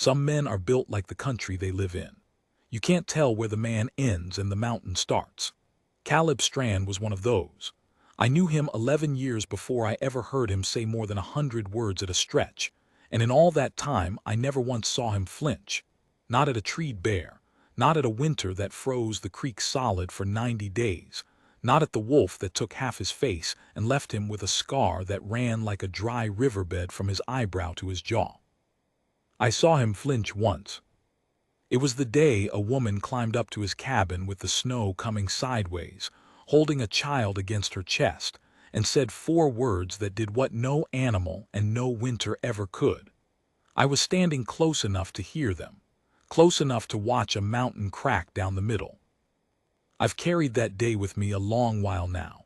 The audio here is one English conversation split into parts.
Some men are built like the country they live in. You can't tell where the man ends and the mountain starts. Caleb Strand was one of those. I knew him 11 years before I ever heard him say more than 100 words at a stretch, and in all that time I never once saw him flinch. Not at a treed bear, not at a winter that froze the creek solid for 90 days, not at the wolf that took half his face and left him with a scar that ran like a dry riverbed from his eyebrow to his jaw. I saw him flinch once. It was the day a woman climbed up to his cabin with the snow coming sideways, holding a child against her chest, and said 4 words that did what no animal and no winter ever could. I was standing close enough to hear them, close enough to watch a mountain crack down the middle. I've carried that day with me a long while now.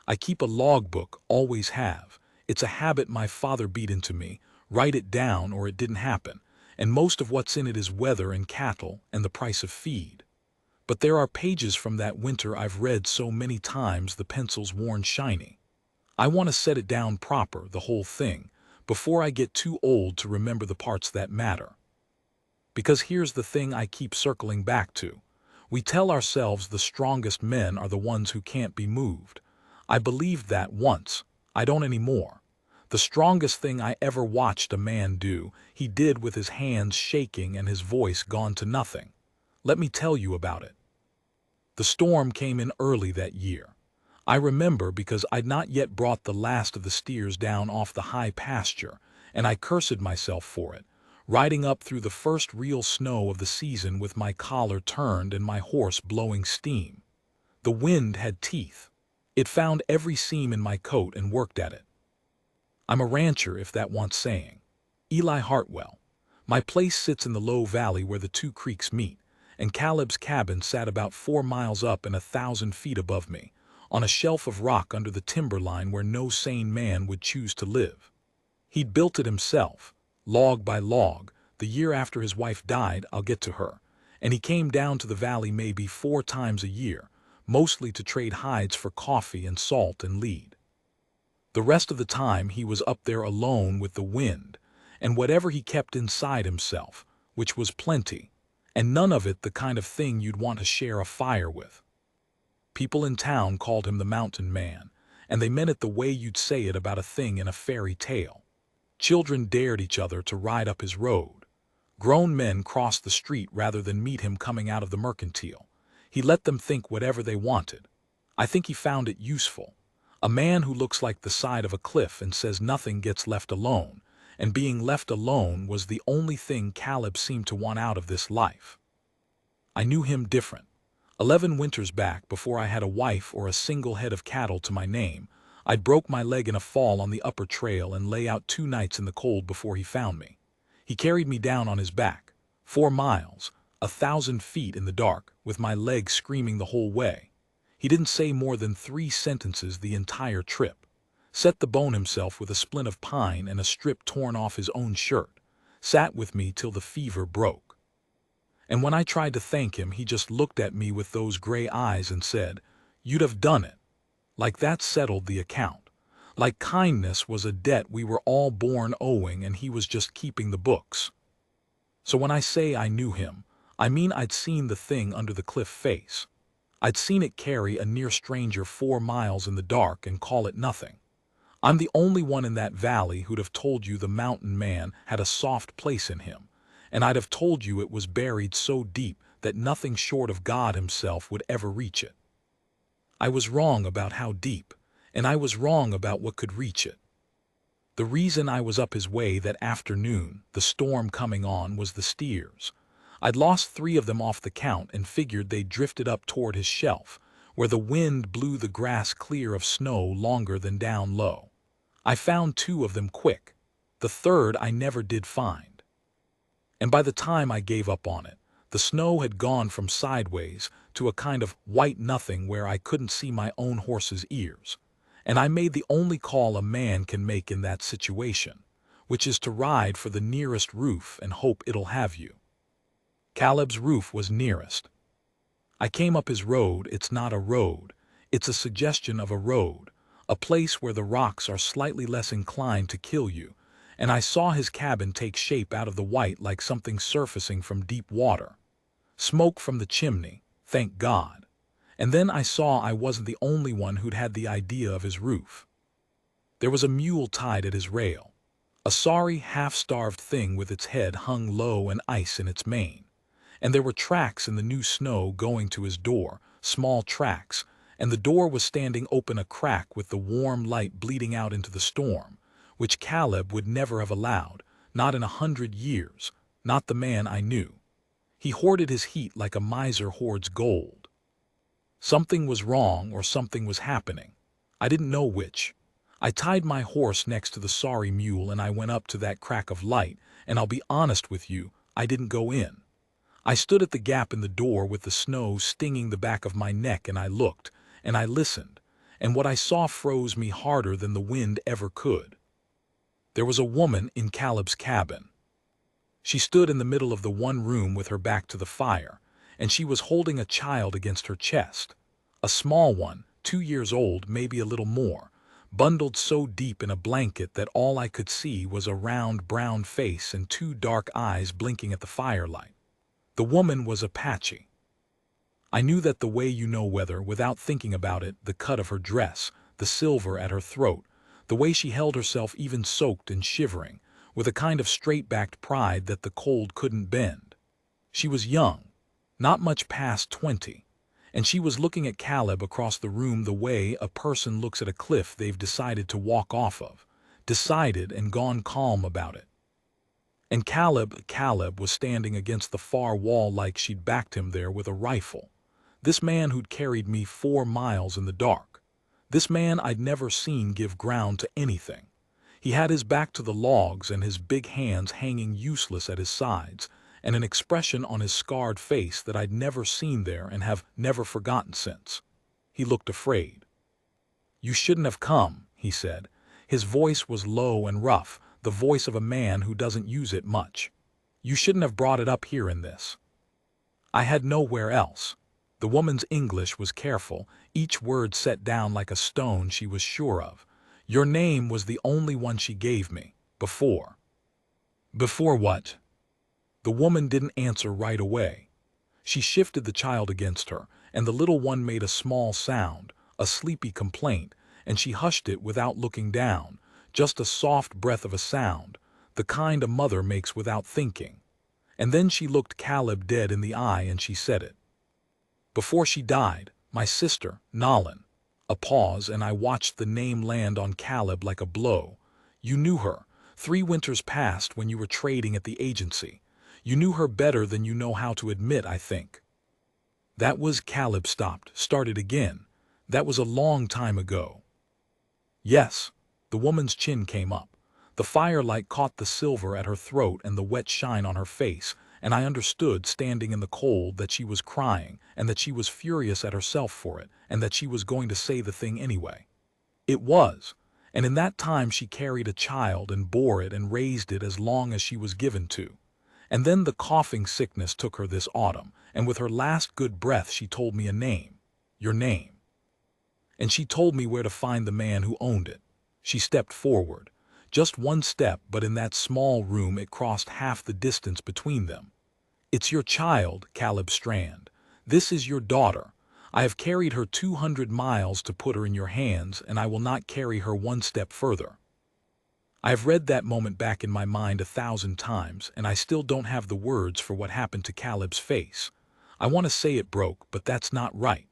I keep a logbook, always have. It's a habit my father beat into me. Write it down or it didn't happen, and most of what's in it is weather and cattle and the price of feed. But there are pages from that winter I've read so many times the pencil's worn shiny. I want to set it down proper, the whole thing, before I get too old to remember the parts that matter. Because here's the thing I keep circling back to. We tell ourselves the strongest men are the ones who can't be moved. I believed that once. I don't anymore. The strongest thing I ever watched a man do, he did with his hands shaking and his voice gone to nothing. Let me tell you about it. The storm came in early that year. I remember because I'd not yet brought the last of the steers down off the high pasture, and I cursed myself for it, riding up through the first real snow of the season with my collar turned and my horse blowing steam. The wind had teeth. It found every seam in my coat and worked at it. I'm a rancher, if that wants saying. Eli Hartwell. My place sits in the low valley where the 2 creeks meet, and Caleb's cabin sat about 4 miles up and 1,000 feet above me, on a shelf of rock under the timberline where no sane man would choose to live. He'd built it himself, log by log, the year after his wife died. I'll get to her, and he came down to the valley maybe 4 times a year, mostly to trade hides for coffee and salt and lead. The rest of the time he was up there alone with the wind, and whatever he kept inside himself, which was plenty, and none of it the kind of thing you'd want to share a fire with. People in town called him the Mountain Man, and they meant it the way you'd say it about a thing in a fairy tale. Children dared each other to ride up his road. Grown men crossed the street rather than meet him coming out of the mercantile. He let them think whatever they wanted. I think he found it useful. A man who looks like the side of a cliff and says nothing gets left alone, and being left alone was the only thing Caleb seemed to want out of this life. I knew him different. 11 winters back, before I had a wife or a single head of cattle to my name, I'd broke my leg in a fall on the upper trail and lay out 2 nights in the cold before he found me. He carried me down on his back, 4 miles, 1,000 feet in the dark, with my leg screaming the whole way. He didn't say more than 3 sentences the entire trip. Set the bone himself with a splint of pine and a strip torn off his own shirt. Sat with me till the fever broke. And when I tried to thank him, he just looked at me with those gray eyes and said, "You'd have done it." Like that settled the account. Like kindness was a debt we were all born owing and he was just keeping the books. So when I say I knew him, I mean I'd seen the thing under the cliff face. I'd seen it carry a near stranger 4 miles in the dark and call it nothing. I'm the only one in that valley who'd have told you the Mountain Man had a soft place in him, and I'd have told you it was buried so deep that nothing short of God himself would ever reach it. I was wrong about how deep, and I was wrong about what could reach it. The reason I was up his way that afternoon, the storm coming on, was the steers. I'd lost 3 of them off the count and figured they'd drifted up toward his shelf, where the wind blew the grass clear of snow longer than down low. I found 2 of them quick. The 3rd I never did find. And by the time I gave up on it, the snow had gone from sideways to a kind of white nothing where I couldn't see my own horse's ears. And I made the only call a man can make in that situation, which is to ride for the nearest roof and hope it'll have you. Caleb's roof was nearest. I came up his road. It's not a road. It's a suggestion of a road, a place where the rocks are slightly less inclined to kill you, and I saw his cabin take shape out of the white like something surfacing from deep water. Smoke from the chimney, thank God. And then I saw I wasn't the only one who'd had the idea of his roof. There was a mule tied at his rail, a sorry, half-starved thing with its head hung low and ice in its mane. And there were tracks in the new snow going to his door, small tracks, and the door was standing open a crack with the warm light bleeding out into the storm, which Caleb would never have allowed, not in 100 years, not the man I knew. He hoarded his heat like a miser hoards gold. Something was wrong or something was happening. I didn't know which. I tied my horse next to the sorry mule and I went up to that crack of light, and I'll be honest with you, I didn't go in. I stood at the gap in the door with the snow stinging the back of my neck, and I looked, and I listened, and what I saw froze me harder than the wind ever could. There was a woman in Caleb's cabin. She stood in the middle of the one room with her back to the fire, and she was holding a child against her chest. A small one, 2 years old, maybe a little more, bundled so deep in a blanket that all I could see was a round brown face and 2 dark eyes blinking at the firelight. The woman was Apache. I knew that the way you know whether, without thinking about it, the cut of her dress, the silver at her throat, the way she held herself even soaked and shivering, with a kind of straight-backed pride that the cold couldn't bend. She was young, not much past 20, and she was looking at Caleb across the room the way a person looks at a cliff they've decided to walk off of, decided and gone calm about it. And Caleb was standing against the far wall like she'd backed him there with a rifle. This man who'd carried me 4 miles in the dark. This man I'd never seen give ground to anything. He had his back to the logs and his big hands hanging useless at his sides, and an expression on his scarred face that I'd never seen there and have never forgotten since. He looked afraid. "You shouldn't have come," he said. His voice was low and rough, the voice of a man who doesn't use it much. "You shouldn't have brought it up here in this." I had nowhere else. The woman's English was careful, each word set down like a stone she was sure of. Your name was the only one she gave me, before. Before what? The woman didn't answer right away. She shifted the child against her, and the little one made a small sound, a sleepy complaint, and she hushed it without looking down, just a soft breath of a sound, the kind a mother makes without thinking. And then she looked Caleb dead in the eye and she said it. "Before she died, my sister, Nalin." A pause, and I watched the name land on Caleb like a blow. "You knew her, 3 winters past when you were trading at the agency. You knew her better than you know how to admit, I think." That was Caleb started again. "That was a long time ago." "Yes." The woman's chin came up. The firelight caught the silver at her throat and the wet shine on her face, and I understood, standing in the cold, that she was crying, and that she was furious at herself for it, and that she was going to say the thing anyway. It was, and in that time she carried a child and bore it and raised it as long as she was given to. And then the coughing sickness took her this autumn, and with her last good breath she told me a name. Your name. And she told me where to find the man who owned it. She stepped forward. Just 1 step, but in that small room it crossed half the distance between them. "It's your child, Caleb Strand. This is your daughter. I have carried her 200 miles to put her in your hands, and I will not carry her 1 step further." I have read that moment back in my mind 1,000 times, and I still don't have the words for what happened to Caleb's face. I want to say it broke, but that's not right.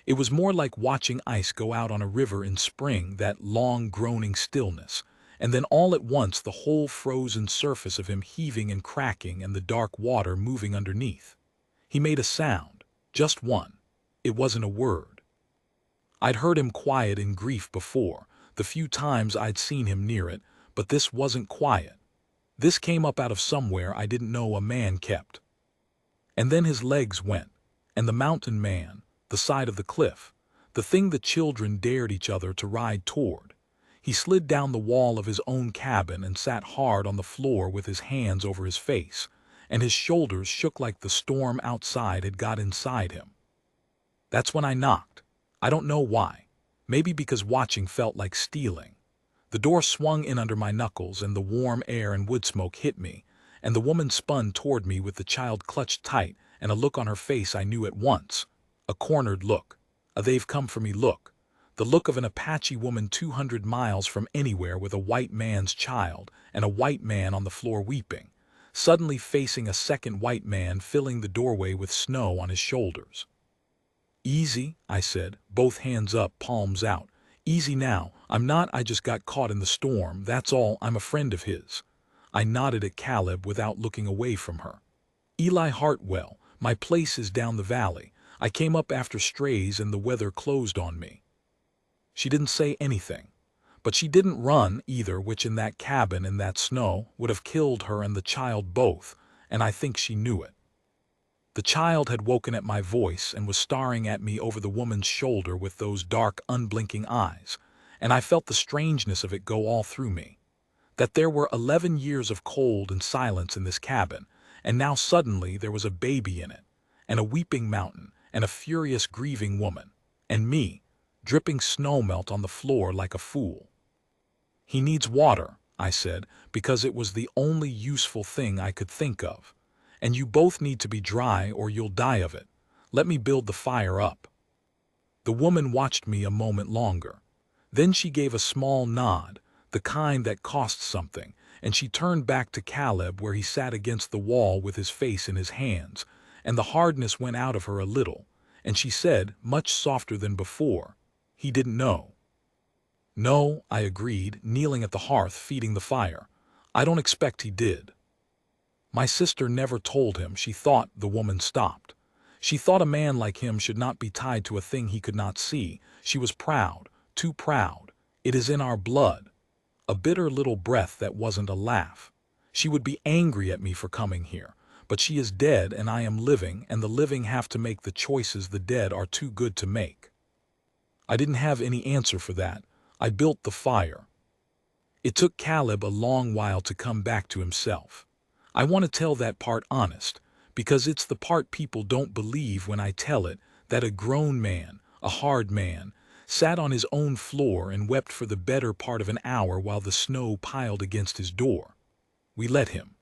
It was more like watching ice go out on a river in spring, that long groaning stillness, and then all at once the whole frozen surface of him heaving and cracking and the dark water moving underneath. He made a sound, just one. It wasn't a word. I'd heard him quiet in grief before, the few times I'd seen him near it, but this wasn't quiet. This came up out of somewhere I didn't know a man kept. And then his legs went, and the mountain man, the side of the cliff, the thing the children dared each other to ride toward. He slid down the wall of his own cabin and sat hard on the floor with his hands over his face, and his shoulders shook like the storm outside had got inside him. That's when I knocked. I don't know why. Maybe because watching felt like stealing. The door swung in under my knuckles and the warm air and wood smoke hit me, and the woman spun toward me with the child clutched tight and a look on her face I knew at once. A cornered look. A "they've come for me" look. The look of an Apache woman 200 miles from anywhere with a white man's child and a white man on the floor weeping, suddenly facing a second white man filling the doorway with snow on his shoulders. "Easy," I said, both hands up, palms out. "Easy now. I'm not, I just got caught in the storm, that's all. I'm a friend of his." I nodded at Caleb without looking away from her. "Eli Hartwell, my place is down the valley. I came up after strays and the weather closed on me." She didn't say anything, but she didn't run either, which in that cabin in that snow would have killed her and the child both, and I think she knew it. The child had woken at my voice and was staring at me over the woman's shoulder with those dark, unblinking eyes, and I felt the strangeness of it go all through me. That there were 11 years of cold and silence in this cabin, and now suddenly there was a baby in it, and a weeping mountain, and a furious grieving woman, and me, dripping snowmelt on the floor like a fool. "He needs water," I said, because it was the only useful thing I could think of. "And you both need to be dry or you'll die of it. Let me build the fire up." The woman watched me a moment longer. Then she gave a small nod, the kind that costs something, and she turned back to Caleb where he sat against the wall with his face in his hands, and the hardness went out of her a little, and she said, much softer than before, "He didn't know." "No," I agreed, kneeling at the hearth feeding the fire. "I don't expect he did." "My sister never told him," she thought. The woman stopped. She thought a man like him should not be tied to a thing he could not see. She was proud, too proud. "It is in our blood." A bitter little breath that wasn't a laugh. "She would be angry at me for coming here, but she is dead and I am living, and the living have to make the choices the dead are too good to make." I didn't have any answer for that. I built the fire. It took Caleb a long while to come back to himself. I want to tell that part honest, because it's the part people don't believe when I tell it, that a grown man, a hard man, sat on his own floor and wept for the better part of an hour while the snow piled against his door. We let him.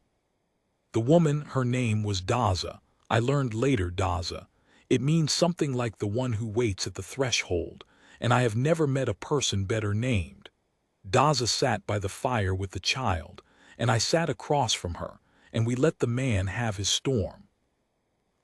The woman, her name was Daza. I learned later Daza. It means something like the one who waits at the threshold, and I have never met a person better named. Daza sat by the fire with the child, and I sat across from her, and we let the man have his storm.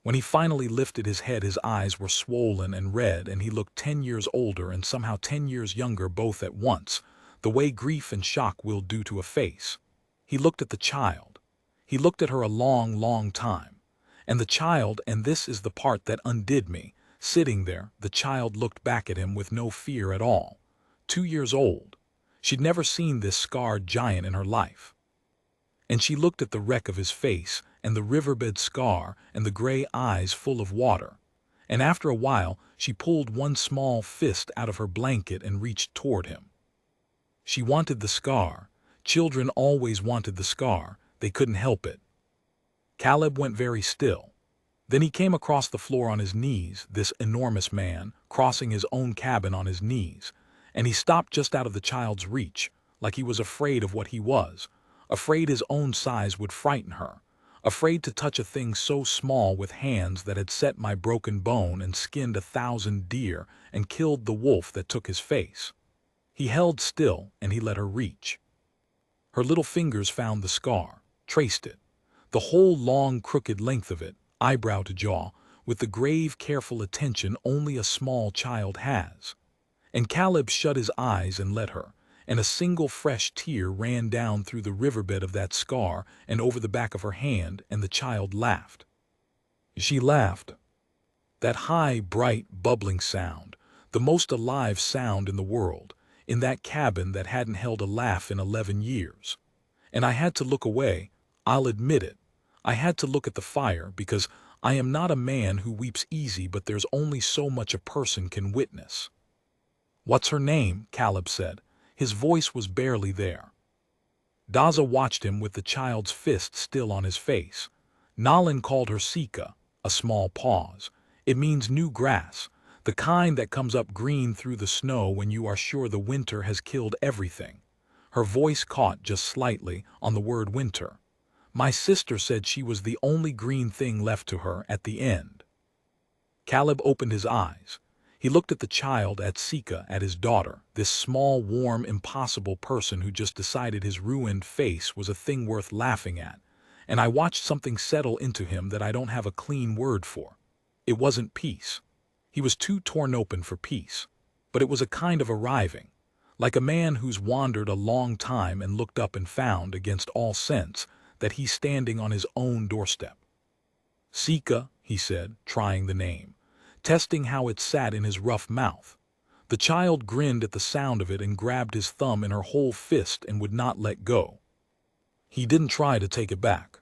When he finally lifted his head, his eyes were swollen and red, and he looked 10 years older and somehow 10 years younger both at once, the way grief and shock will do to a face. He looked at the child. He looked at her a long, long time. And the child, and this is the part that undid me, sitting there, the child looked back at him with no fear at all. 2 years old. She'd never seen this scarred giant in her life. And she looked at the wreck of his face, and the riverbed scar, and the gray eyes full of water. And after a while, she pulled one small fist out of her blanket and reached toward him. She wanted the scar. Children always wanted the scar. They couldn't help it. Caleb went very still. Then he came across the floor on his knees, this enormous man, crossing his own cabin on his knees, and he stopped just out of the child's reach, like he was afraid of what he was, afraid his own size would frighten her, afraid to touch a thing so small with hands that had set my broken bone and skinned 1,000 deer and killed the wolf that took his face. He held still, and he let her reach. Her little fingers found the scar, traced it, the whole long crooked length of it, eyebrow to jaw, with the grave careful attention only a small child has. And Caleb shut his eyes and let her, and a single fresh tear ran down through the riverbed of that scar and over the back of her hand, and the child laughed. She laughed. That high, bright, bubbling sound, the most alive sound in the world, in that cabin that hadn't held a laugh in 11 years. And I had to look away, I'll admit it. I had to look at the fire, because I am not a man who weeps easy, but there's only so much a person can witness. "What's her name?" Caleb said. His voice was barely there. Daza watched him with the child's fist still on his face. Nalin called her Sika, a small pause. It means new grass, the kind that comes up green through the snow when you are sure the winter has killed everything. Her voice caught just slightly on the word winter. My sister said she was the only green thing left to her at the end. Caleb opened his eyes. He looked at the child, at Sika, at his daughter, this small, warm, impossible person who just decided his ruined face was a thing worth laughing at, and I watched something settle into him that I don't have a clean word for. It wasn't peace. He was too torn open for peace. But it was a kind of arriving, like a man who's wandered a long time and looked up and found, against all sense, that he's standing on his own doorstep. Sika, he said, trying the name, testing how it sat in his rough mouth. The child grinned at the sound of it and grabbed his thumb in her whole fist and would not let go. He didn't try to take it back.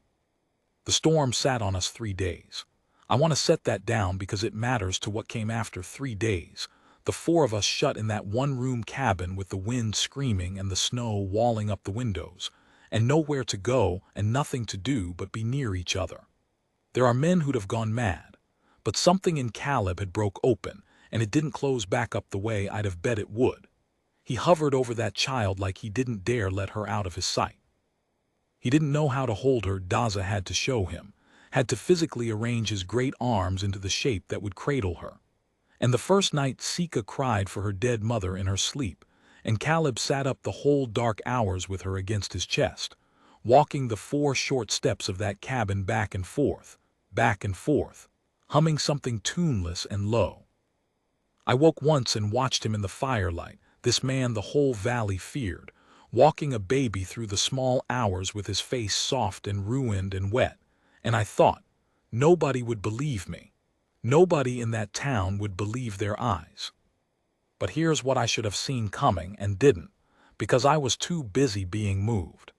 The storm sat on us 3 days. I want to set that down because it matters to what came after 3 days. The 4 of us shut in that one-room cabin with the wind screaming and the snow walling up the windows, and nowhere to go and nothing to do but be near each other. There are men who'd have gone mad, but something in Caleb had broke open, and it didn't close back up the way I'd have bet it would. He hovered over that child like he didn't dare let her out of his sight. He didn't know how to hold her. Daza had to show him, had to physically arrange his great arms into the shape that would cradle her. And the first night Sika cried for her dead mother in her sleep, and Caleb sat up the whole dark hours with her against his chest, walking the 4 short steps of that cabin back and forth, humming something tuneless and low. I woke once and watched him in the firelight, this man the whole valley feared, walking a baby through the small hours with his face soft and ruined and wet, and I thought, nobody would believe me. Nobody in that town would believe their eyes. But here's what I should have seen coming and didn't, because I was too busy being moved.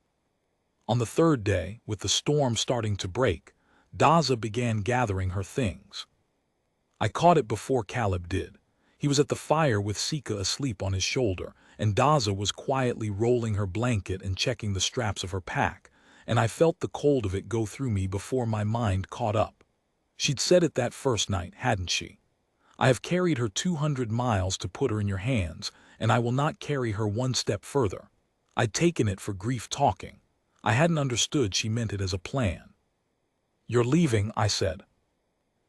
On the 3rd day, with the storm starting to break, Daza began gathering her things. I caught it before Caleb did. He was at the fire with Sika asleep on his shoulder, and Daza was quietly rolling her blanket and checking the straps of her pack, and I felt the cold of it go through me before my mind caught up. She'd said it that first night, hadn't she? I have carried her 200 miles to put her in your hands, and I will not carry her 1 step further. I'd taken it for grief talking. I hadn't understood she meant it as a plan. You're leaving, I said.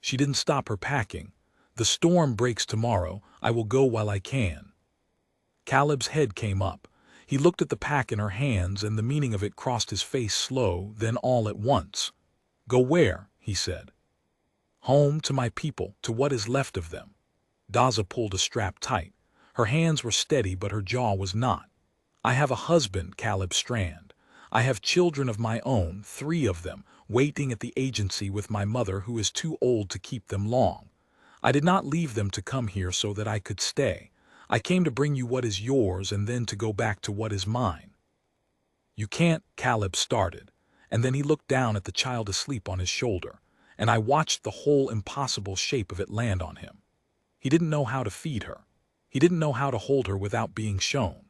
She didn't stop her packing. The storm breaks tomorrow. I will go while I can. Caleb's head came up. He looked at the pack in her hands, and the meaning of it crossed his face slow, then all at once. Go where? He said. Home, to my people, to what is left of them. Daza pulled a strap tight. Her hands were steady, but her jaw was not. I have a husband, Caleb Strand. I have children of my own, 3 of them, waiting at the agency with my mother who is too old to keep them long. I did not leave them to come here so that I could stay. I came to bring you what is yours and then to go back to what is mine. You can't, Caleb started, and then he looked down at the child asleep on his shoulder, and I watched the whole impossible shape of it land on him. He didn't know how to feed her. He didn't know how to hold her without being shown.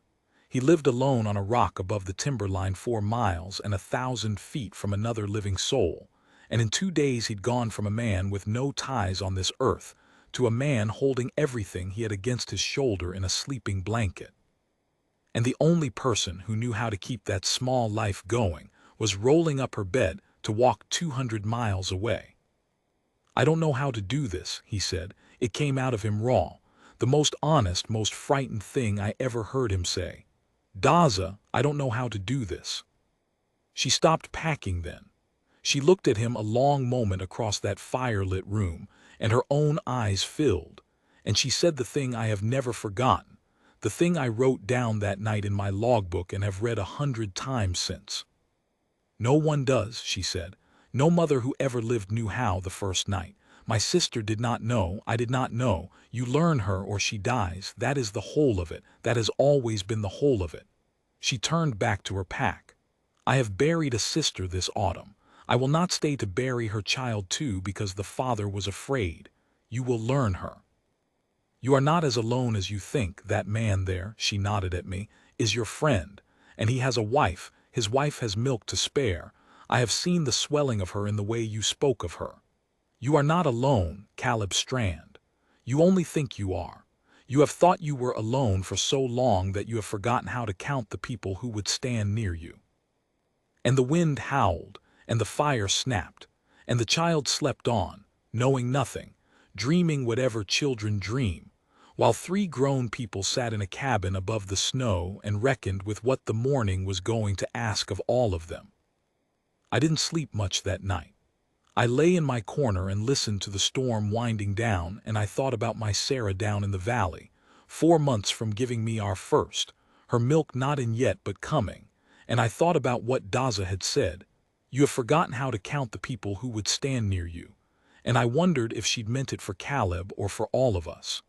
He lived alone on a rock above the timberline 4 miles and 1,000 feet from another living soul, and in 2 days he'd gone from a man with no ties on this earth to a man holding everything he had against his shoulder in a sleeping blanket. And the only person who knew how to keep that small life going was rolling up her bed to walk 200 miles away. I don't know how to do this, he said. It came out of him raw, the most honest, most frightened thing I ever heard him say. Daza, I don't know how to do this. She stopped packing then. She looked at him a long moment across that firelit room, and her own eyes filled, and she said the thing I have never forgotten, the thing I wrote down that night in my logbook and have read 100 times since. No one does, she said. No mother who ever lived knew how the first night. My sister did not know, I did not know. You learn her or she dies. That is the whole of it. That has always been the whole of it. She turned back to her pack. I have buried a sister this autumn. I will not stay to bury her child too because the father was afraid. You will learn her. You are not as alone as you think. That man there, she nodded at me, is your friend, and he has a wife. His wife has milk to spare. I have seen the swelling of her in the way you spoke of her. You are not alone, Caleb Strand. You only think you are. You have thought you were alone for so long that you have forgotten how to count the people who would stand near you. And the wind howled, and the fire snapped, and the child slept on, knowing nothing, dreaming whatever children dream, while three grown people sat in a cabin above the snow and reckoned with what the morning was going to ask of all of them. I didn't sleep much that night. I lay in my corner and listened to the storm winding down, and I thought about my Sarah down in the valley, 4 months from giving me our first, her milk not in yet but coming, and I thought about what Daza had said, "You have forgotten how to count the people who would stand near you," and I wondered if she'd meant it for Caleb or for all of us.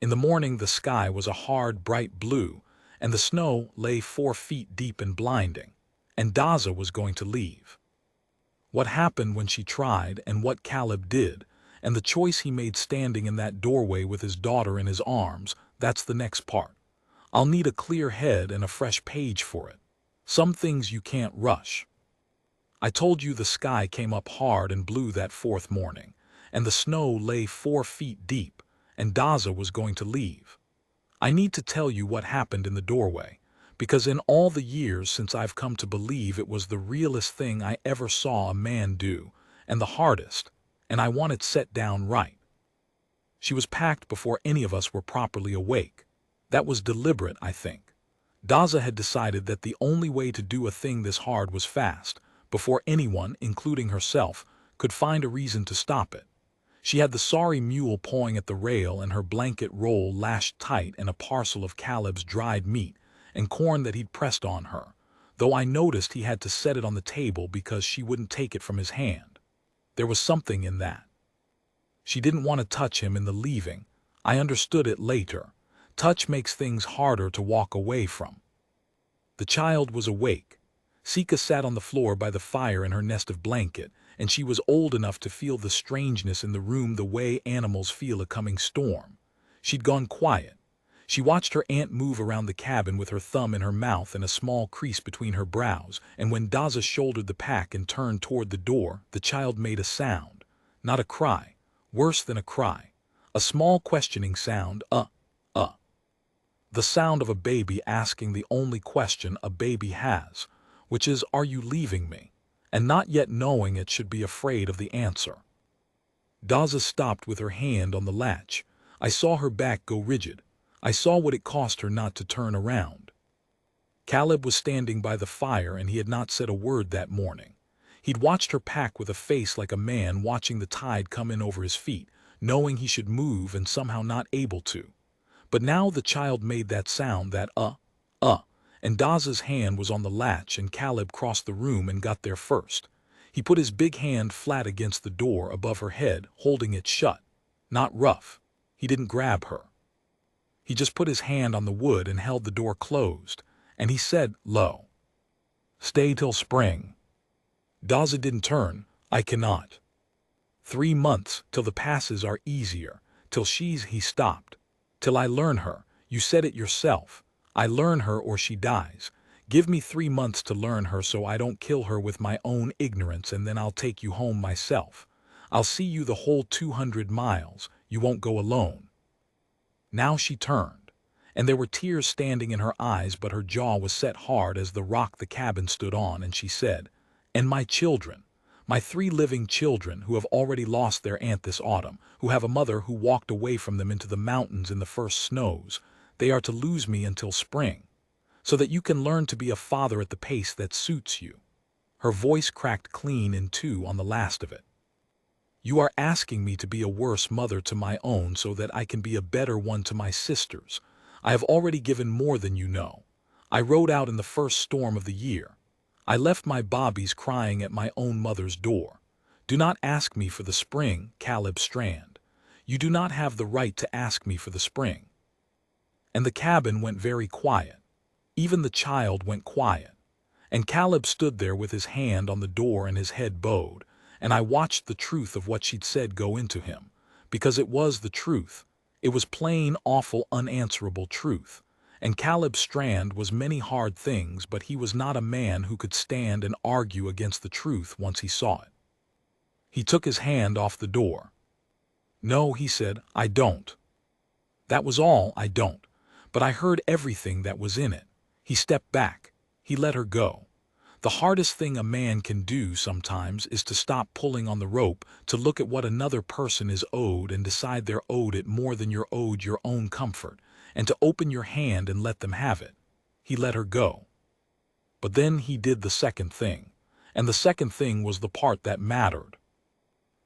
In the morning the sky was a hard, bright blue, and the snow lay 4 feet deep and blinding, and Daza was going to leave. What happened when she tried, and what Caleb did, and the choice he made standing in that doorway with his daughter in his arms, that's the next part. I'll need a clear head and a fresh page for it. Some things you can't rush. I told you the sky came up hard and blue that fourth morning, and the snow lay 4 feet deep, and Daza was going to leave. I need to tell you what happened in the doorway, because in all the years since I've come to believe it was the realest thing I ever saw a man do, and the hardest, and I want it set down right. She was packed before any of us were properly awake. That was deliberate, I think. Daza had decided that the only way to do a thing this hard was fast, before anyone, including herself, could find a reason to stop it. She had the sorry mule pawing at the rail and her blanket roll lashed tight and a parcel of Caleb's dried meat and corn that he'd pressed on her, though I noticed he had to set it on the table because she wouldn't take it from his hand. There was something in that. She didn't want to touch him in the leaving. I understood it later. Touch makes things harder to walk away from. The child was awake. Sika sat on the floor by the fire in her nest of blanket, and she was old enough to feel the strangeness in the room the way animals feel a coming storm. She'd gone quiet. She watched her aunt move around the cabin with her thumb in her mouth and a small crease between her brows, and when Daza shouldered the pack and turned toward the door, the child made a sound. Not a cry. Worse than a cry. A small questioning sound, The sound of a baby asking the only question a baby has, which is, "Are you leaving me?" and not yet knowing it should be afraid of the answer. Daza stopped with her hand on the latch. I saw her back go rigid. I saw what it cost her not to turn around. Caleb was standing by the fire and he had not said a word that morning. He'd watched her pack with a face like a man watching the tide come in over his feet, knowing he should move and somehow not able to. But now the child made that sound, that and Daza's hand was on the latch and Caleb crossed the room and got there first. He put his big hand flat against the door above her head, holding it shut. Not rough. He didn't grab her. He just put his hand on the wood and held the door closed, and he said low, "Stay till spring." Daza didn't turn. "I cannot. 3 months, till the passes are easier, till he stopped. Till I learn her. You said it yourself. I learn her or she dies. Give me 3 months to learn her so I don't kill her with my own ignorance, and then I'll take you home myself. I'll see you the whole 200 miles. You won't go alone." Now she turned, and there were tears standing in her eyes, but her jaw was set hard as the rock the cabin stood on, and she said, "And my children, my 3 living children who have already lost their aunt this autumn, who have a mother who walked away from them into the mountains in the first snows, they are to lose me until spring, so that you can learn to be a father at the pace that suits you." Her voice cracked clean in two on the last of it. "You are asking me to be a worse mother to my own so that I can be a better one to my sisters. I have already given more than you know. I rode out in the first storm of the year. I left my bobbies crying at my own mother's door. Do not ask me for the spring, Caleb Strand. You do not have the right to ask me for the spring." And the cabin went very quiet. Even the child went quiet. And Caleb stood there with his hand on the door and his head bowed, and I watched the truth of what she'd said go into him, because it was the truth. It was plain, awful, unanswerable truth. And Caleb Strand was many hard things, but he was not a man who could stand and argue against the truth once he saw it. He took his hand off the door. "No," he said, "I don't." That was all, I don't. But I heard everything that was in it. He stepped back. He let her go. The hardest thing a man can do sometimes is to stop pulling on the rope, to look at what another person is owed and decide they're owed it more than you're owed your own comfort, and to open your hand and let them have it. He let her go. But then he did the second thing. And the second thing was the part that mattered.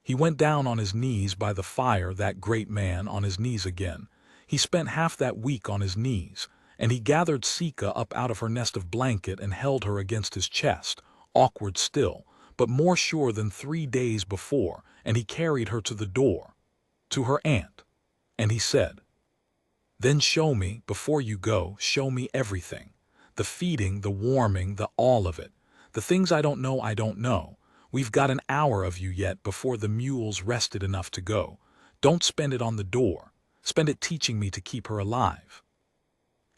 He went down on his knees by the fire, that great man on his knees again. He spent half that week on his knees, and he gathered Sika up out of her nest of blanket and held her against his chest, awkward still, but more sure than 3 days before, and he carried her to the door, to her aunt. And he said, "Then show me, before you go, show me everything. The feeding, the warming, the all of it. The things I don't know, I don't know. We've got an hour of you yet before the mule's rested enough to go. Don't spend it on the door. Spend it teaching me to keep her alive."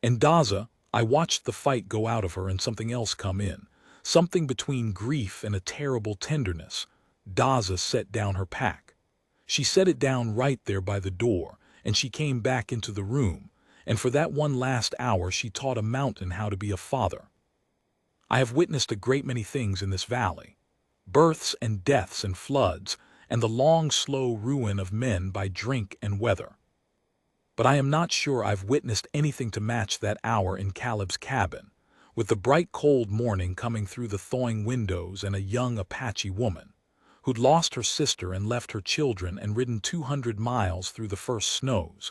And Daza, I watched the fight go out of her and something else come in, something between grief and a terrible tenderness. Daza set down her pack. She set it down right there by the door, and she came back into the room, and for that one last hour she taught a mountain how to be a father. I have witnessed a great many things in this valley. Births and deaths and floods, and the long, slow ruin of men by drink and weather. But I am not sure I've witnessed anything to match that hour in Caleb's cabin, with the bright cold morning coming through the thawing windows and a young Apache woman, who'd lost her sister and left her children and ridden 200 miles through the first snows,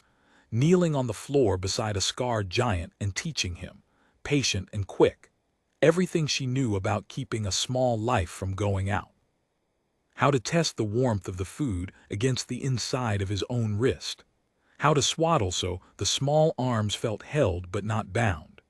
kneeling on the floor beside a scarred giant and teaching him, patient and quick, everything she knew about keeping a small life from going out. How to test the warmth of the food against the inside of his own wrist. How to swaddle so the small arms felt held but not bound.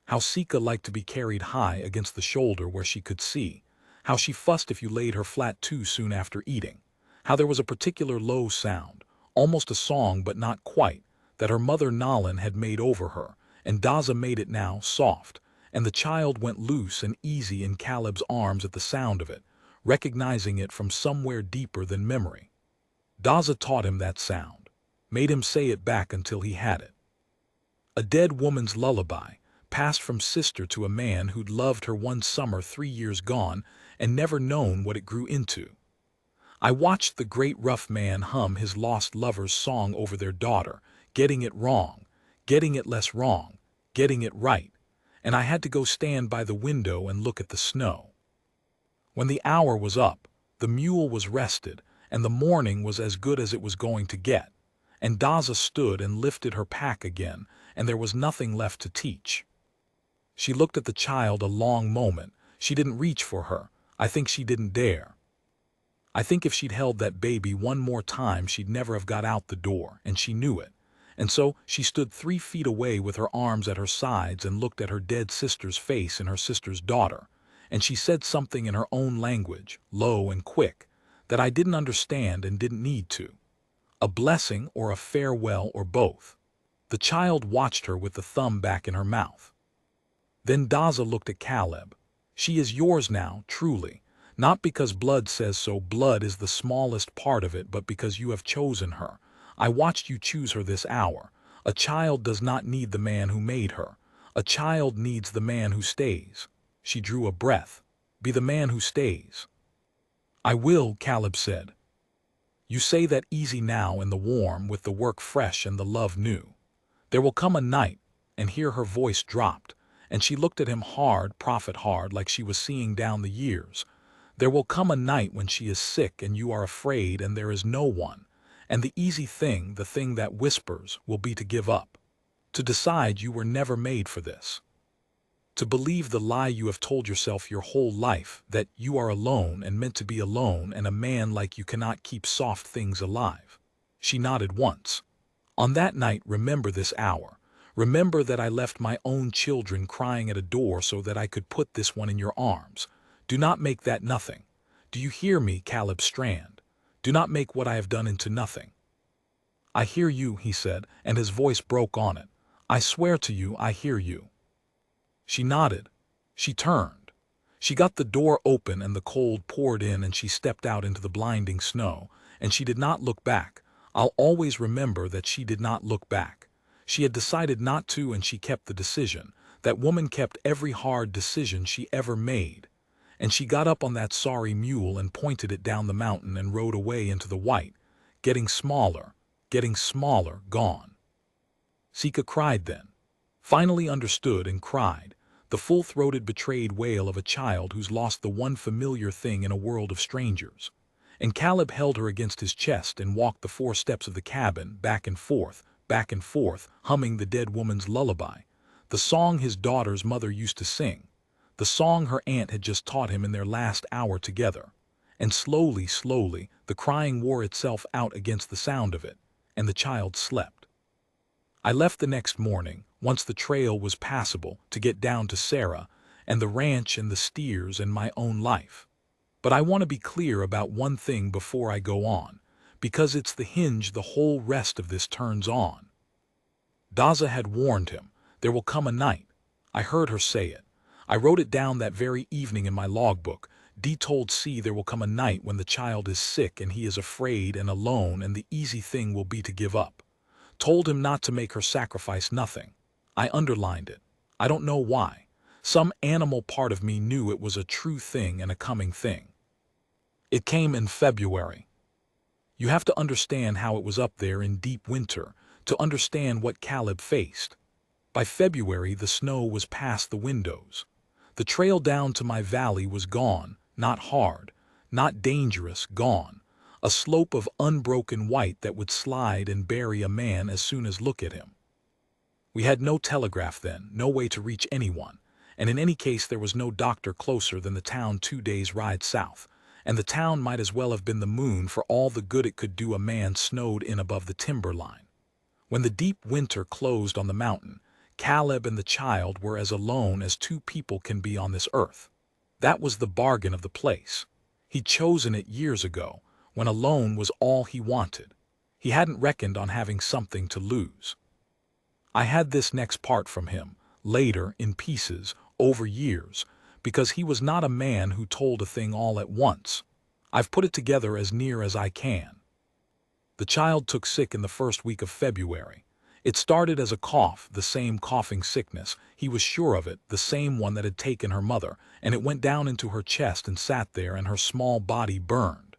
How Sika liked to be carried high against the shoulder where she could see. How she fussed if you laid her flat too soon after eating. How there was a particular low sound, almost a song but not quite, that her mother Nalin had made over her, and Daza made it now soft, and the child went loose and easy in Caleb's arms at the sound of it, recognizing it from somewhere deeper than memory. Daza taught him that sound, made him say it back until he had it. A dead woman's lullaby, passed from sister to a man who'd loved her one summer 3 years gone and never known what it grew into. I watched the great rough man hum his lost lover's song over their daughter, getting it wrong, getting it less wrong, getting it right, and I had to go stand by the window and look at the snow. When the hour was up, the mule was rested, and the morning was as good as it was going to get, and Daza stood and lifted her pack again, and there was nothing left to teach. She looked at the child a long moment. She didn't reach for her. I think she didn't dare. I think if she'd held that baby one more time she'd never have got out the door, and she knew it. And so she stood 3 feet away with her arms at her sides and looked at her dead sister's face and her sister's daughter, and she said something in her own language, low and quick, that I didn't understand and didn't need to. A blessing or a farewell or both. The child watched her with the thumb back in her mouth. Then Daza looked at Caleb. She is yours now, truly, not because blood says so. Blood is the smallest part of it, but because you have chosen her. I watched you choose her this hour. A child does not need the man who made her. A child needs the man who stays. She drew a breath. Be the man who stays. I will, Caleb said. You say that easy now in the warm, with the work fresh and the love new. There will come a night, and here her voice dropped, and she looked at him hard, prophet hard, like she was seeing down the years. There will come a night when she is sick and you are afraid and there is no one, and the easy thing, the thing that whispers, will be to give up. To decide you were never made for this. To believe the lie you have told yourself your whole life, that you are alone and meant to be alone, and a man like you cannot keep soft things alive. She nodded once. On that night, remember this hour. Remember that I left my own children crying at a door so that I could put this one in your arms. Do not make that nothing. Do you hear me, Caleb Strand? Do not make what I have done into nothing. I hear you, he said, and his voice broke on it. I swear to you, I hear you. She nodded. She turned. She got the door open and the cold poured in and she stepped out into the blinding snow, and she did not look back. I'll always remember that she did not look back. She had decided not to, and she kept the decision. That woman kept every hard decision she ever made. And she got up on that sorry mule and pointed it down the mountain and rode away into the white, getting smaller, gone. Sika cried then. Finally understood and cried, the full-throated betrayed wail of a child who's lost the one familiar thing in a world of strangers. And Caleb held her against his chest and walked the 4 steps of the cabin, back and forth, humming the dead woman's lullaby, the song his daughter's mother used to sing, the song her aunt had just taught him in their last hour together. And slowly, the crying wore itself out against the sound of it, and the child slept. I left the next morning, once the trail was passable, to get down to Sarah, and the ranch and the steers and my own life. But I want to be clear about one thing before I go on, because it's the hinge the whole rest of this turns on. Daza had warned him, there will come a night. I heard her say it. I wrote it down that very evening in my logbook. D told C there will come a night when the child is sick and he is afraid and alone, and the easy thing will be to give up. Told him not to make her sacrifice nothing. I underlined it. I don't know why. Some animal part of me knew it was a true thing and a coming thing. It came in February. You have to understand how it was up there in deep winter to understand what Caleb faced. By February, the snow was past the windows. The trail down to my valley was gone, not hard, not dangerous, gone. A slope of unbroken white that would slide and bury a man as soon as look at him. We had no telegraph then, no way to reach anyone, and in any case there was no doctor closer than the town 2 days' ride south, and the town might as well have been the moon for all the good it could do a man snowed in above the timber line. When the deep winter closed on the mountain, Caleb and the child were as alone as 2 people can be on this earth. That was the bargain of the place. He'd chosen it years ago, when alone was all he wanted. He hadn't reckoned on having something to lose. I had this next part from him, later, in pieces, over years, because he was not a man who told a thing all at once. I've put it together as near as I can. The child took sick in the first week of February. It started as a cough, the same coughing sickness, he was sure of it, the same one that had taken her mother, and it went down into her chest and sat there, and her small body burned.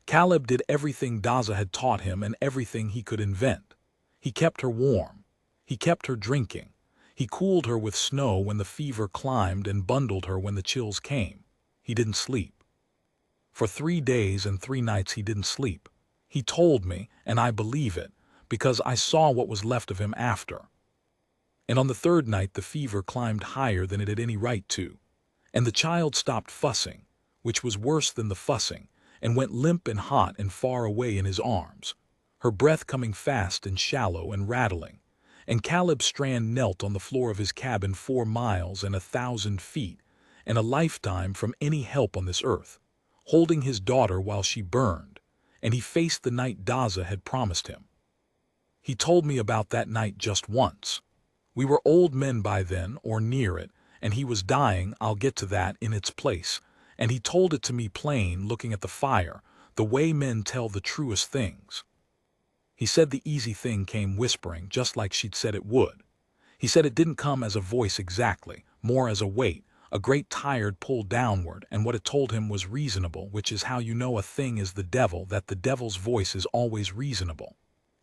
Caleb did everything Daza had taught him and everything he could invent. He kept her warm. He kept her drinking. He cooled her with snow when the fever climbed and bundled her when the chills came. He didn't sleep. For 3 days and 3 nights he didn't sleep. He told me, and I believe it, because I saw what was left of him after. And on the 3rd night the fever climbed higher than it had any right to, and the child stopped fussing, which was worse than the fussing, and went limp and hot and far away in his arms, her breath coming fast and shallow and rattling, and Caleb Strand knelt on the floor of his cabin 4 miles and 1,000 feet, and a lifetime from any help on this earth, holding his daughter while she burned, and he faced the night Daza had promised him. He told me about that night just once. We were old men by then, or near it, and he was dying. I'll get to that in its place, and he told it to me plain, looking at the fire, the way men tell the truest things. He said the easy thing came whispering, just like she'd said it would. He said it didn't come as a voice exactly, more as a weight, a great tired pull downward, and what it told him was reasonable, which is how you know a thing is the devil, that the devil's voice is always reasonable.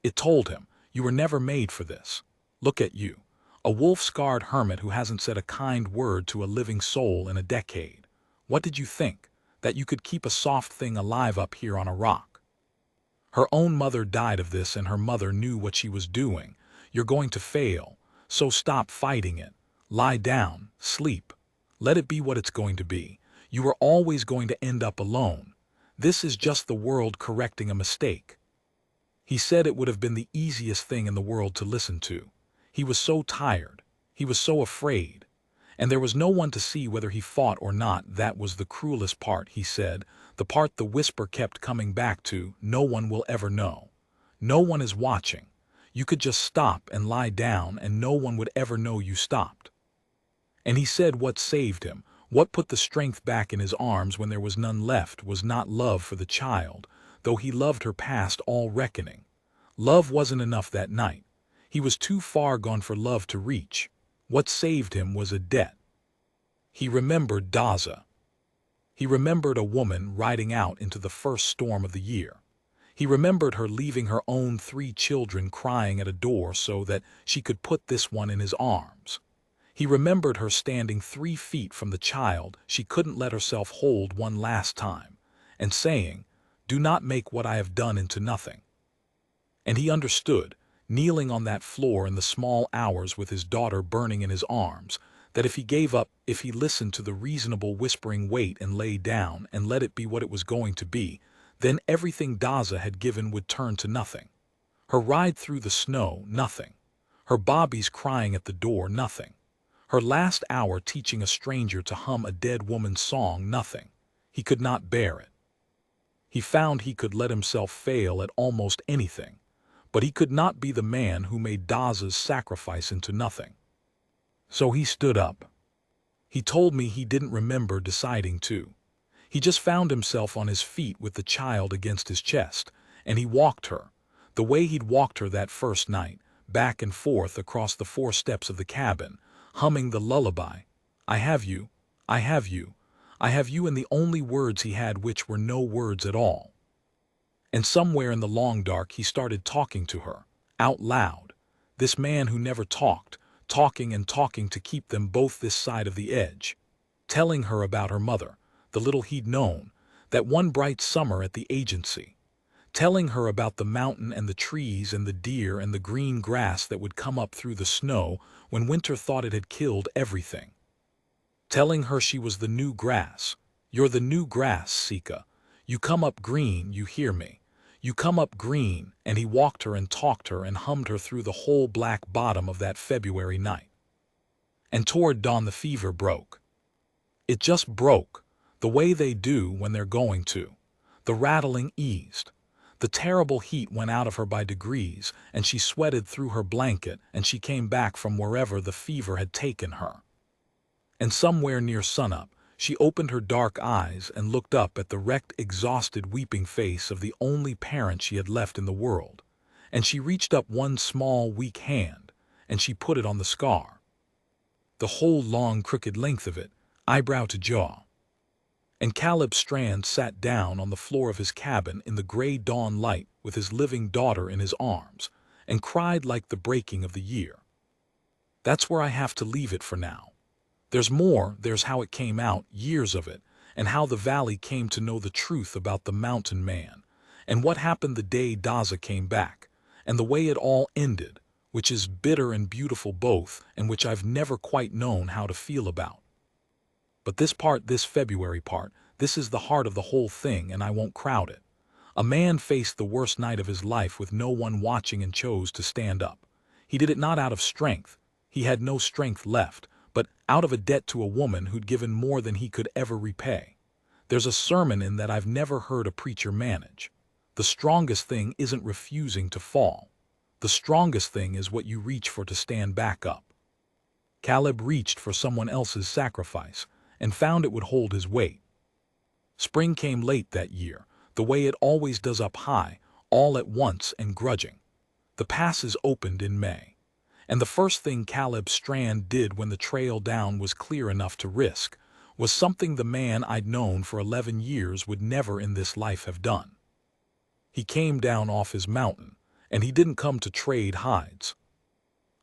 It told him, you were never made for this. Look at you, a wolf-scarred hermit who hasn't said a kind word to a living soul in a decade. What did you think? That you could keep a soft thing alive up here on a rock? Her own mother died of this, and her mother knew what she was doing. You're going to fail, so stop fighting it. Lie down, sleep. Let it be what it's going to be. You are always going to end up alone. This is just the world correcting a mistake. He said it would have been the easiest thing in the world to listen to. He was so tired. He was so afraid. And there was no one to see whether he fought or not. That was the cruelest part, he said, the part the whisper kept coming back to. No one will ever know. No one is watching. You could just stop and lie down, and no one would ever know you stopped. And he said what saved him, what put the strength back in his arms when there was none left, was not love for the child, though he loved her past all reckoning, Love wasn't enough that night. He was too far gone for love to reach. What saved him was a debt. He remembered Daza. He remembered a woman riding out into the first storm of the year. He remembered her leaving her own 3 children crying at a door so that she could put this one in his arms. He remembered her standing 3 feet from the child she couldn't let herself hold one last time, and saying, "Do not make what I have done into nothing." And he understood, kneeling on that floor in the small hours with his daughter burning in his arms, that if he gave up, if he listened to the reasonable whispering wait and lay down and let it be what it was going to be, then everything Daza had given would turn to nothing. Her ride through the snow, nothing. Her Bobby's crying at the door, nothing. Her last hour teaching a stranger to hum a dead woman's song, nothing. He could not bear it. He found he could let himself fail at almost anything, but he could not be the man who made Daza's sacrifice into nothing. So he stood up. He told me he didn't remember deciding to. He just found himself on his feet with the child against his chest, and he walked her, the way he'd walked her that first night, back and forth across the 4 steps of the cabin, humming the lullaby, "I have you, I have you, I have you," and the only words he had which were no words at all. And somewhere in the long dark he started talking to her, out loud, this man who never talked, talking and talking to keep them both this side of the edge, telling her about her mother, the little he'd known, that one bright summer at the agency, telling her about the mountain and the trees and the deer and the green grass that would come up through the snow when winter thought it had killed everything. Telling her she was the new grass. "You're the new grass, Sika. You come up green, you hear me. You come up green," and he walked her and talked her and hummed her through the whole black bottom of that February night. And toward dawn the fever broke. It just broke, the way they do when they're going to. The rattling eased. The terrible heat went out of her by degrees, and she sweated through her blanket, and she came back from wherever the fever had taken her. And somewhere near sunup, she opened her dark eyes and looked up at the wrecked, exhausted, weeping face of the only parent she had left in the world, and she reached up one small, weak hand, and she put it on the scar. The whole long, crooked length of it, eyebrow to jaw. And Caleb Strand sat down on the floor of his cabin in the gray dawn light with his living daughter in his arms, and cried like the breaking of the year. That's where I have to leave it for now. There's more, there's how it came out, years of it, and how the valley came to know the truth about the mountain man, and what happened the day Daza came back, and the way it all ended, which is bitter and beautiful both, and which I've never quite known how to feel about. But this part, this February part, this is the heart of the whole thing, and I won't crowd it. A man faced the worst night of his life with no one watching and chose to stand up. He did it not out of strength. He had no strength left, but out of a debt to a woman who'd given more than he could ever repay. There's a sermon in that I've never heard a preacher manage. The strongest thing isn't refusing to fall. The strongest thing is what you reach for to stand back up. Caleb reached for someone else's sacrifice, and found it would hold his weight. Spring came late that year, the way it always does up high, all at once and grudging. The passes opened in May, and the first thing Caleb Strand did when the trail down was clear enough to risk was something the man I'd known for 11 years would never in this life have done. He came down off his mountain, and he didn't come to trade hides.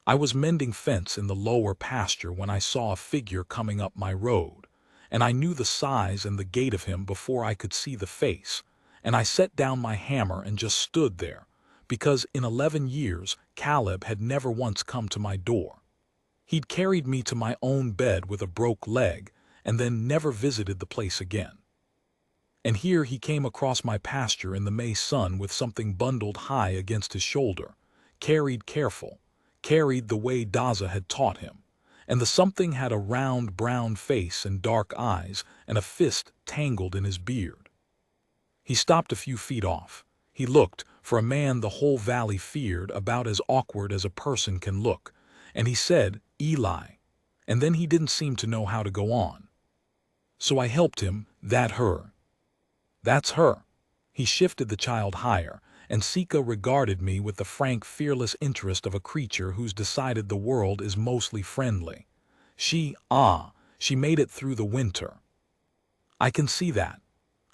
I was mending fence in the lower pasture when I saw a figure coming up my road, and I knew the size and the gait of him before I could see the face, and I set down my hammer and just stood there, because in 11 years Caleb had never once come to my door. He'd carried me to my own bed with a broke leg, and then never visited the place again. And here he came across my pasture in the May sun with something bundled high against his shoulder, carried careful, carried the way Daza had taught him, and the something had a round brown face and dark eyes and a fist tangled in his beard. He stopped a few feet off. He looked, for a man the whole valley feared, about as awkward as a person can look, and he said, "Eli," and then he didn't seem to know how to go on. So I helped him. "That her?" "That's her." He shifted the child higher, and Sika regarded me with the frank, fearless interest of a creature who's decided the world is mostly friendly. She made it through the winter. I can see that.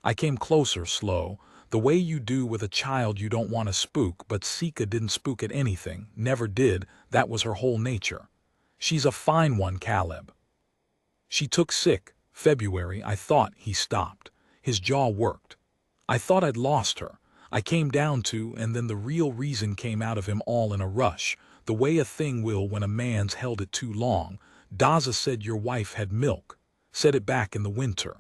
I came closer, slow, the way you do with a child you don't want to spook, but Sika didn't spook at anything, never did, that was her whole nature. She's a fine one, Caleb. She took sick, February. I thought. He stopped. His jaw worked. I thought I'd lost her. I came down to, and then the real reason came out of him all in a rush, the way a thing will when a man's held it too long. Daza said your wife had milk. Said it back in the winter.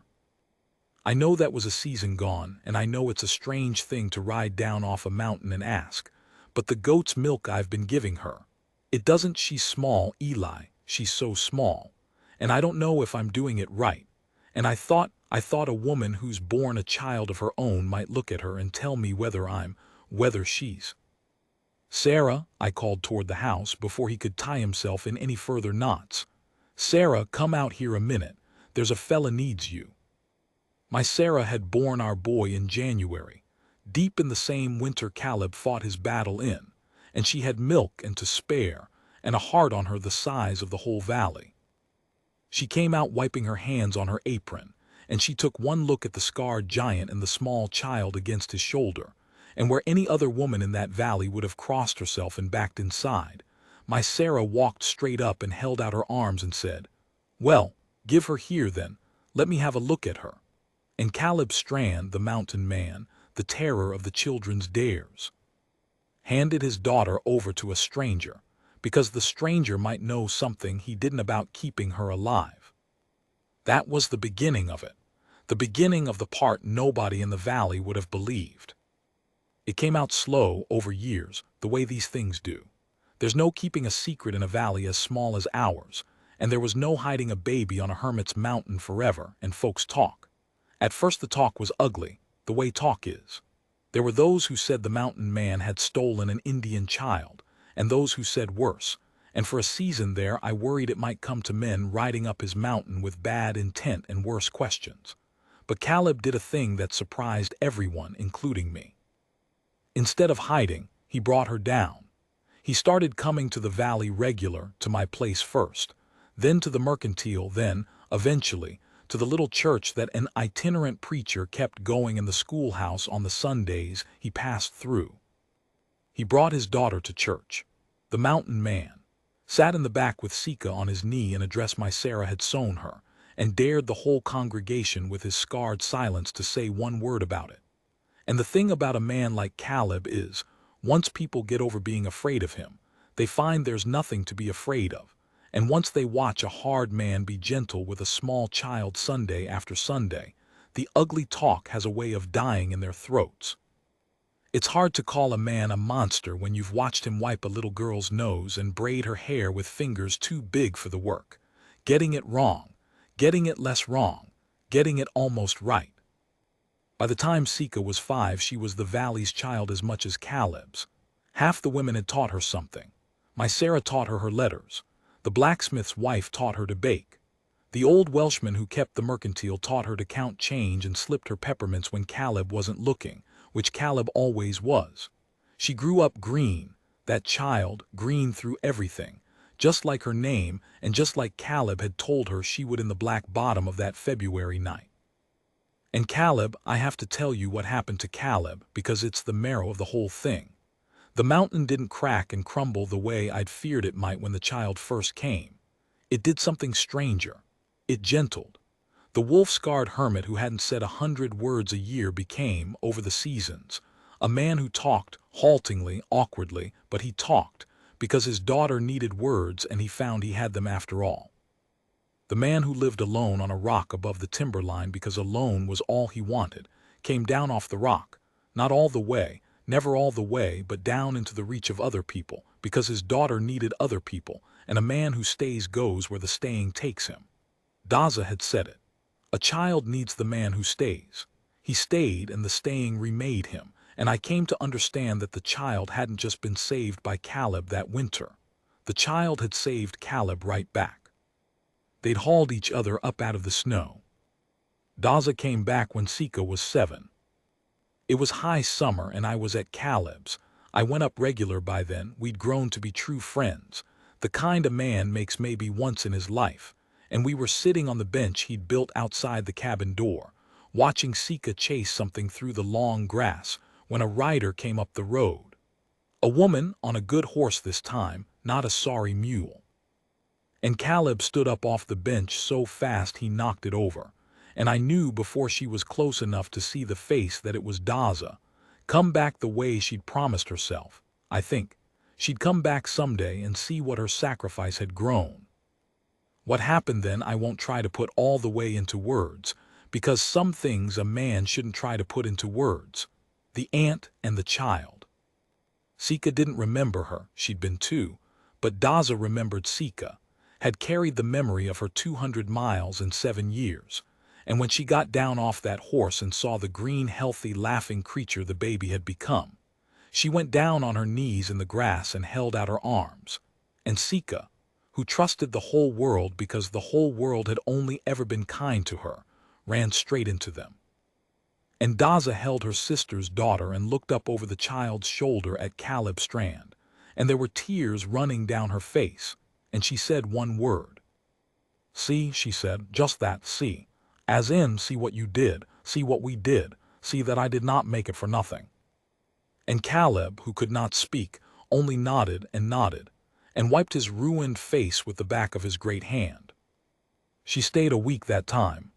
I know that was a season gone, and I know it's a strange thing to ride down off a mountain and ask, but the goat's milk I've been giving her. It doesn't. She's small, Eli, she's so small. And I don't know if I'm doing it right. And I thought a woman who's born a child of her own might look at her and tell me whether she's. Sarah, I called toward the house before he could tie himself in any further knots. Sarah, come out here a minute. There's a fella needs you. My Sarah had borne our boy in January, deep in the same winter Caleb fought his battle in, and she had milk and to spare, and a heart on her the size of the whole valley. She came out wiping her hands on her apron, and she took one look at the scarred giant and the small child against his shoulder, and where any other woman in that valley would have crossed herself and backed inside, my Sarah walked straight up and held out her arms and said, "Well, give her here then, let me have a look at her." And Caleb Strand, the mountain man, the terror of the children's dares, handed his daughter over to a stranger, because the stranger might know something he didn't about keeping her alive. That was the beginning of it, the beginning of the part nobody in the valley would have believed. It came out slow over years, the way these things do. There's no keeping a secret in a valley as small as ours, and there was no hiding a baby on a hermit's mountain forever, and folks talk. At first the talk was ugly, the way talk is. There were those who said the mountain man had stolen an Indian child, and those who said worse, and for a season there I worried it might come to men riding up his mountain with bad intent and worse questions. But Caleb did a thing that surprised everyone, including me. Instead of hiding, he brought her down. He started coming to the valley regular, to my place first, then to the mercantile, then, eventually, to the little church that an itinerant preacher kept going in the schoolhouse on the Sundays he passed through. He brought his daughter to church. The mountain man sat in the back with Sika on his knee and addressed my Sarah had sewn her, and dared the whole congregation with his scarred silence to say one word about it. And the thing about a man like Caleb is, once people get over being afraid of him, they find there's nothing to be afraid of. And once they watch a hard man be gentle with a small child Sunday after Sunday, the ugly talk has a way of dying in their throats. It's hard to call a man a monster when you've watched him wipe a little girl's nose and braid her hair with fingers too big for the work, getting it wrong, getting it less wrong, getting it almost right. By the time Sika was 5, she was the valley's child as much as Caleb's. Half the women had taught her something. My Sarah taught her letters. The blacksmith's wife taught her to bake. The old Welshman who kept the mercantile taught her to count change and slipped her peppermints when Caleb wasn't looking, which Caleb always was. She grew up green, that child, green through everything, just like her name and just like Caleb had told her she would in the black bottom of that February night. And Caleb, I have to tell you what happened to Caleb because it's the marrow of the whole thing. The mountain didn't crack and crumble the way I'd feared it might when the child first came. It did something stranger. It gentled. The wolf-scarred hermit who hadn't said 100 words a year became, over the seasons, a man who talked, haltingly, awkwardly, but he talked, because his daughter needed words and he found he had them after all. The man who lived alone on a rock above the timberline because alone was all he wanted, came down off the rock, not all the way, never all the way, but down into the reach of other people, because his daughter needed other people, and a man who stays goes where the staying takes him. Daza had said it. A child needs the man who stays. He stayed and the staying remade him, and I came to understand that the child hadn't just been saved by Caleb that winter. The child had saved Caleb right back. They'd hauled each other up out of the snow. Daza came back when Sika was 7. It was high summer and I was at Caleb's. I went up regular by then. We'd grown to be true friends, the kind a man makes maybe once in his life, and we were sitting on the bench he'd built outside the cabin door, watching Sika chase something through the long grass, when a rider came up the road. A woman on a good horse this time, not a sorry mule. And Caleb stood up off the bench so fast he knocked it over, and I knew before she was close enough to see the face that it was Daza, come back the way she'd promised herself. I think she'd come back someday and see what her sacrifice had grown. What happened then I won't try to put all the way into words, because some things a man shouldn't try to put into words. The aunt and the child. Sika didn't remember her, she'd been 2, but Daza remembered Sika, had carried the memory of her 200 miles in 7 years, and when she got down off that horse and saw the green, healthy, laughing creature the baby had become, she went down on her knees in the grass and held out her arms. And Sika, who trusted the whole world because the whole world had only ever been kind to her, ran straight into them. And Daza held her sister's daughter and looked up over the child's shoulder at Caleb Strand, and there were tears running down her face, and she said one word. "See," she said, "just that, see. As in, see what you did, see what we did, see that I did not make it for nothing." And Caleb, who could not speak, only nodded, and wiped his ruined face with the back of his great hand. She stayed a week that time.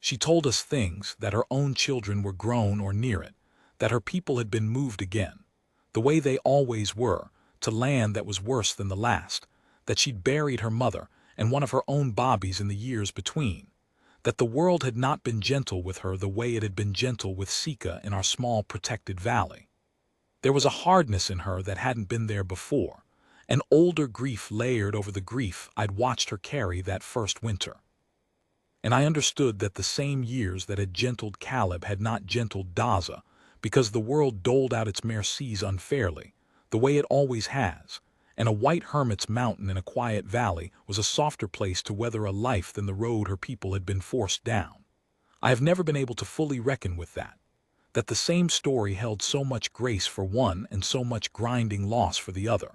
She told us things, that her own children were grown or near it, that her people had been moved again, the way they always were, to land that was worse than the last, that she'd buried her mother and one of her own bobbies in the years between, that the world had not been gentle with her the way it had been gentle with Sika in our small protected valley. There was a hardness in her that hadn't been there before, an older grief layered over the grief I'd watched her carry that first winter. And I understood that the same years that had gentled Caleb had not gentled Daza, because the world doled out its mercies unfairly, the way it always has, and a white hermit's mountain in a quiet valley was a softer place to weather a life than the road her people had been forced down. I have never been able to fully reckon with that the same story held so much grace for one and so much grinding loss for the other.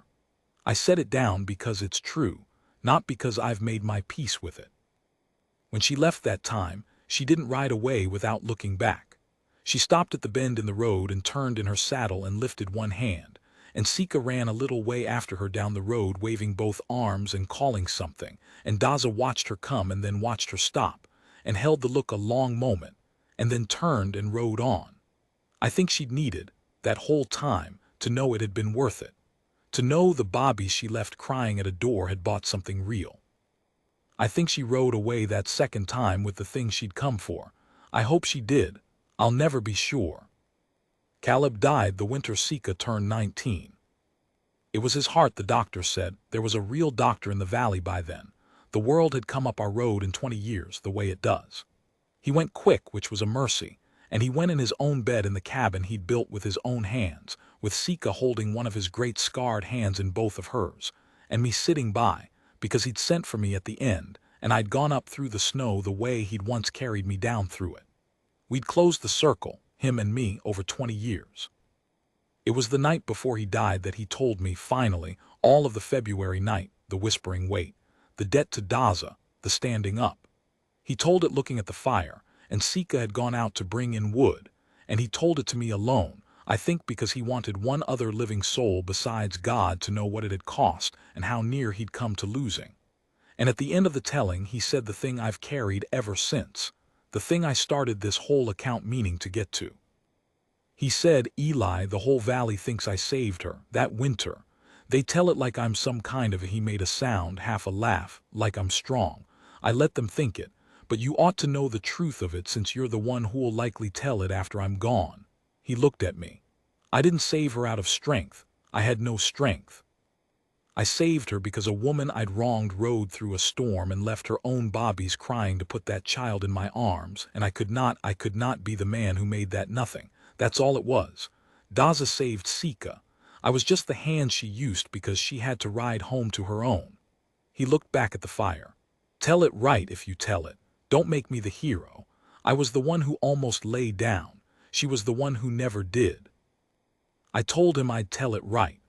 I set it down because it's true, not because I've made my peace with it. When she left that time, she didn't ride away without looking back. She stopped at the bend in the road and turned in her saddle and lifted one hand, and Sika ran a little way after her down the road waving both arms and calling something, and Daza watched her come and then watched her stop, and held the look a long moment, and then turned and rode on. I think she'd needed, that whole time, to know it had been worth it, to know the bobby she left crying at a door had bought something real. I think she rode away that second time with the thing she'd come for. I hope she did. I'll never be sure. Caleb died the winter Sika turned 19. It was his heart, the doctor said. There was a real doctor in the valley by then. The world had come up our road in 20 years, the way it does. He went quick, which was a mercy, and he went in his own bed in the cabin he'd built with his own hands, with Sika holding one of his great scarred hands in both of hers, and me sitting by, because he'd sent for me at the end, and I'd gone up through the snow the way he'd once carried me down through it. We'd closed the circle, him and me, over 20 years. It was the night before he died that he told me, finally, all of the February night, the whispering wait, the debt to Daza, the standing up. He told it looking at the fire, and Sika had gone out to bring in wood, and he told it to me alone, I think because he wanted one other living soul besides God to know what it had cost and how near he'd come to losing. And at the end of the telling he said the thing I've carried ever since, the thing I started this whole account meaning to get to. He said, "Eli, the whole valley thinks I saved her, that winter. They tell it like I'm some kind of," he made a sound, half a laugh, "like I'm strong. I let them think it, but you ought to know the truth of it since you're the one who'll likely tell it after I'm gone." He looked at me. "I didn't save her out of strength. I had no strength. I saved her because a woman I'd wronged rode through a storm and left her own bobbies crying to put that child in my arms, and I could not be the man who made that nothing. That's all it was. Daza saved Sika. I was just the hand she used because she had to ride home to her own." He looked back at the fire. "Tell it right if you tell it. Don't make me the hero. I was the one who almost lay down. She was the one who never did. I told him I'd tell it right.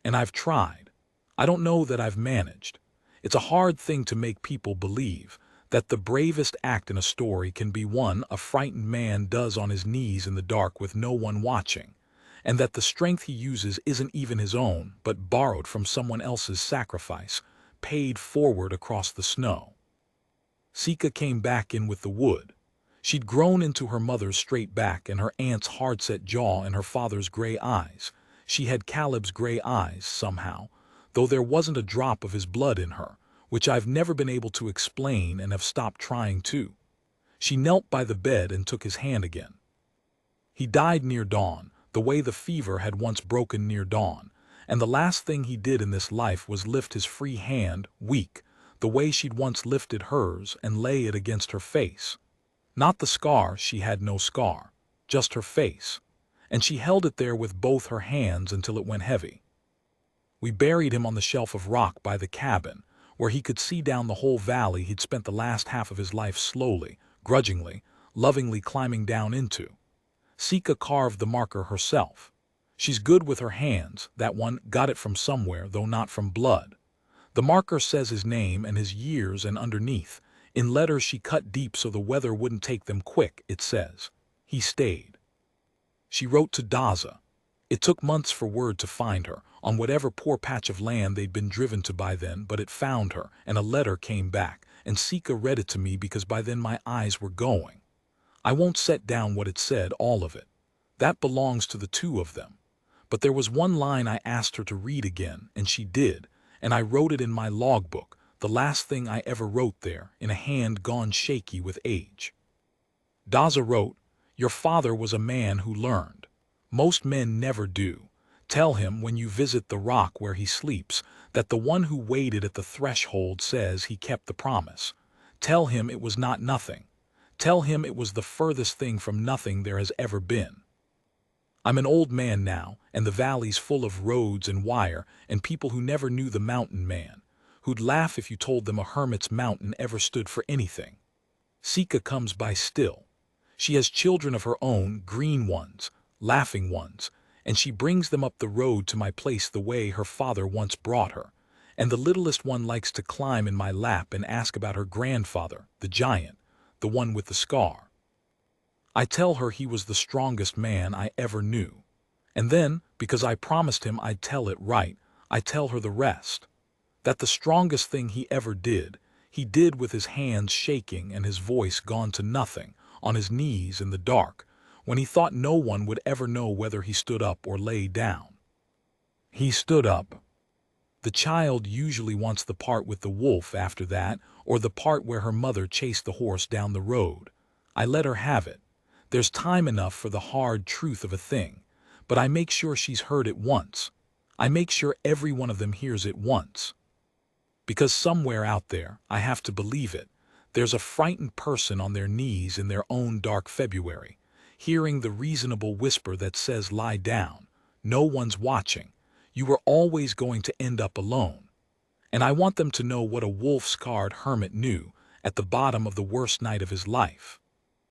And I've tried. I don't know that I've managed. It's a hard thing to make people believe that the bravest act in a story can be one a frightened man does on his knees in the dark with no one watching, and that the strength he uses isn't even his own, but borrowed from someone else's sacrifice, paid forward across the snow. Sika came back in with the wood. She'd grown into her mother's straight back and her aunt's hard-set jaw and her father's gray eyes. She had Caleb's gray eyes, somehow, though there wasn't a drop of his blood in her, which I've never been able to explain and have stopped trying to. She knelt by the bed and took his hand again. He died near dawn, the way the fever had once broken near dawn, and the last thing he did in this life was lift his free hand, weak, the way she'd once lifted hers, and lay it against her face. Not the scar, she had no scar, just her face, and she held it there with both her hands until it went heavy. We buried him on the shelf of rock by the cabin, where he could see down the whole valley he'd spent the last half of his life slowly, grudgingly, lovingly climbing down into. Sika carved the marker herself. She's good with her hands, that one, got it from somewhere, though not from blood. The marker says his name and his years, and underneath, in letters she cut deep so the weather wouldn't take them quick, it says, "He stayed." She wrote to Daza. It took months for word to find her, on whatever poor patch of land they'd been driven to by then, but it found her, and a letter came back, and Sika read it to me because by then my eyes were going. I won't set down what it said, all of it. That belongs to the two of them. But there was one line I asked her to read again, and she did, and I wrote it in my logbook, the last thing I ever wrote there, in a hand gone shaky with age. Daza wrote, "Your father was a man who learned. Most men never do. Tell him when you visit the rock where he sleeps that the one who waited at the threshold says he kept the promise. Tell him it was not nothing. Tell him it was the furthest thing from nothing there has ever been. I'm an old man now, and the valley's full of roads and wire and people who never knew the mountain man, who'd laugh if you told them a hermit's mountain ever stood for anything. Sika comes by still. She has children of her own, green ones, laughing ones, and she brings them up the road to my place the way her father once brought her, and the littlest one likes to climb in my lap and ask about her grandfather, the giant, the one with the scar. I tell her he was the strongest man I ever knew, and then, because I promised him I'd tell it right, I tell her the rest. That the strongest thing he ever did, he did with his hands shaking and his voice gone to nothing, on his knees in the dark, when he thought no one would ever know whether he stood up or lay down. He stood up. The child usually wants the part with the wolf after that, or the part where her mother chased the horse down the road. I let her have it. There's time enough for the hard truth of a thing, but I make sure she's heard it once. I make sure every one of them hears it once. Because somewhere out there, I have to believe it, there's a frightened person on their knees in their own dark February, hearing the reasonable whisper that says, "Lie down. No one's watching. You were always going to end up alone." And I want them to know what a wolf-scarred hermit knew at the bottom of the worst night of his life.